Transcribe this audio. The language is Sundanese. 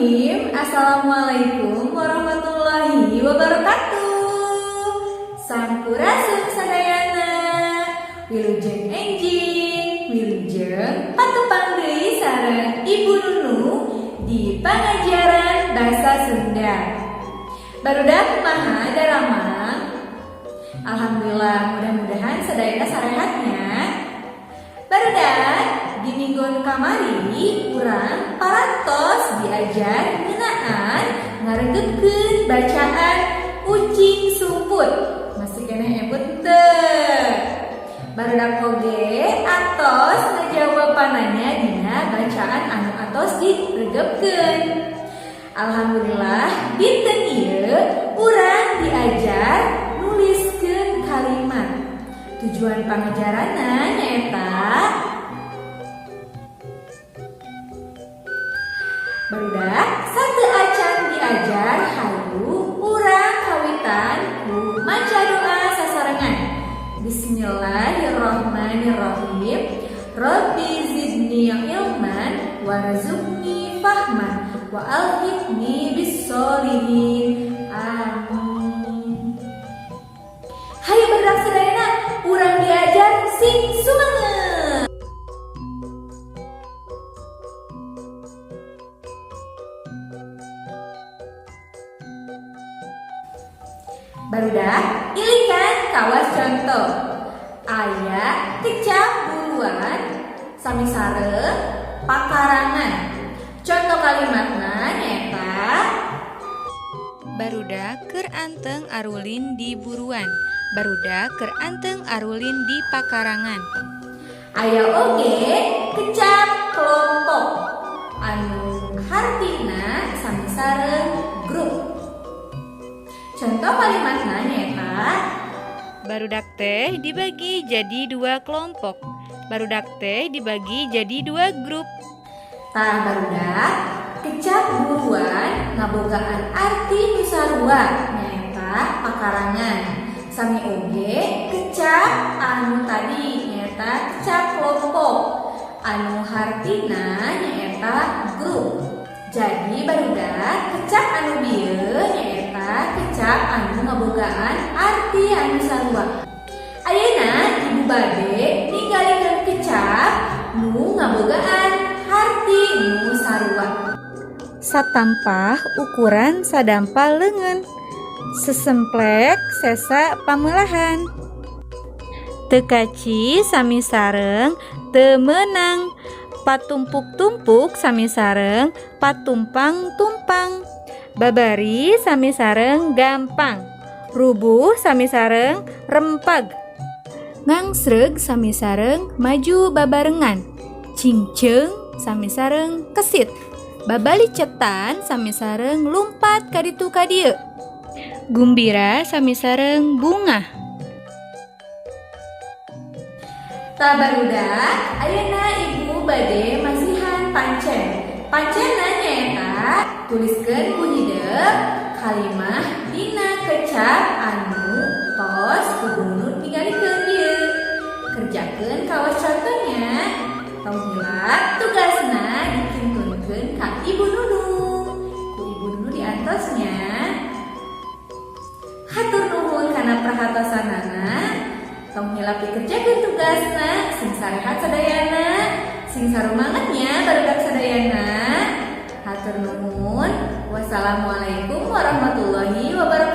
Bismillahirrahmanirrahim. Assalamualaikum warahmatullahi wabarakatuh. Sampurasun sadayana. Wilujeng enjing, wilujeng patupang deui sareng Ibu Nunu di pengajaran bahasa Sunda. Barudak kumaha daramang? Alhamdulillah, mudah-mudahan sadayana sarehatnya. Barudak di minggu kamari urang parantos diajar ngeunaan ngaregepkeun bacaan Ucing Sumput. Masih keneh ebut teu? Barudak oge atos ngajawabanana dina bacaan anu atos diregepkeun. Alhamdulillah dinten ieu urang diajar nuliskeun kalimat. Tujuan pangajaranna nyaeta barudak sateu acan diajar hayu urang kawitan ku maca doa sasarengan. Bismillahirrahmanirrahim. Rabbi zidni ilman warzuqni fahman wa alhiqni bis-sholihin. Amin. Hayu barudak sadayana urang diajar sing sumanget. Barudak ilikan kawas contoh. Aya kecap buruan sami sareng pakarangan. Contoh kalimatna nyaeta barudak keur anteng arulin di buruan. Barudak keur anteng arulin di pakarangan. aya oge kecap kelompok anu hartina sami sareng grup. Contoh kalimatna nyaeta barudak teh dibagi jadi 2 kelompok. Barudak teh dibagi jadi 2 grup. tah barudak kecap buruan ngabogaan arti nu sarua nyaeta pakarangan. Sami oge kecap anu tadi nyaeta kecap kelompok anu hartina nyaeta grup. Jadi barudak kecap anu bieu nyaeta kecap anu ngabogaan arti anu sarua. Ayeuna ibu bade ninggalikeun kecap nu ngabogaan arti nu sarua. Satampah ukuran sadampal leungeun. Sesemplek sesa pamelahan. Teu kaci sami sareng teu meunang. Patumpuk-tumpuk sami sareng patumpang-tumpang. Babari sami sareng gampang. Rubuh sami sareng rempag. Ngangsreug sami sareng maju babarengan. Cingceung sami sareng kesit. Babalicetan sami sareng lumpat kaditu kadieu. Gumbira sami sareng bunga. Tah barudak ayeuna ibu bade masihan pancen. Pancenna nyaeta tuliskeun ku hideuk kalimah dina kecap anu tos Ibu Nunu tinggalikeun ieu. Kerjakeun kawas contohnya. Tong hilap tugasna dituntunkeun ka Ibu Nunu. Ku Ibu Nunu diantosnya. Hatur nuhun kana perhatosanana. Tong hilap dikerjakeun tugasna sing sarehat sadayana, sing sarumangetnya barudak sadayana. Hatur nuhun. Wassalamualaikum warahmatullahi wabarakatuh.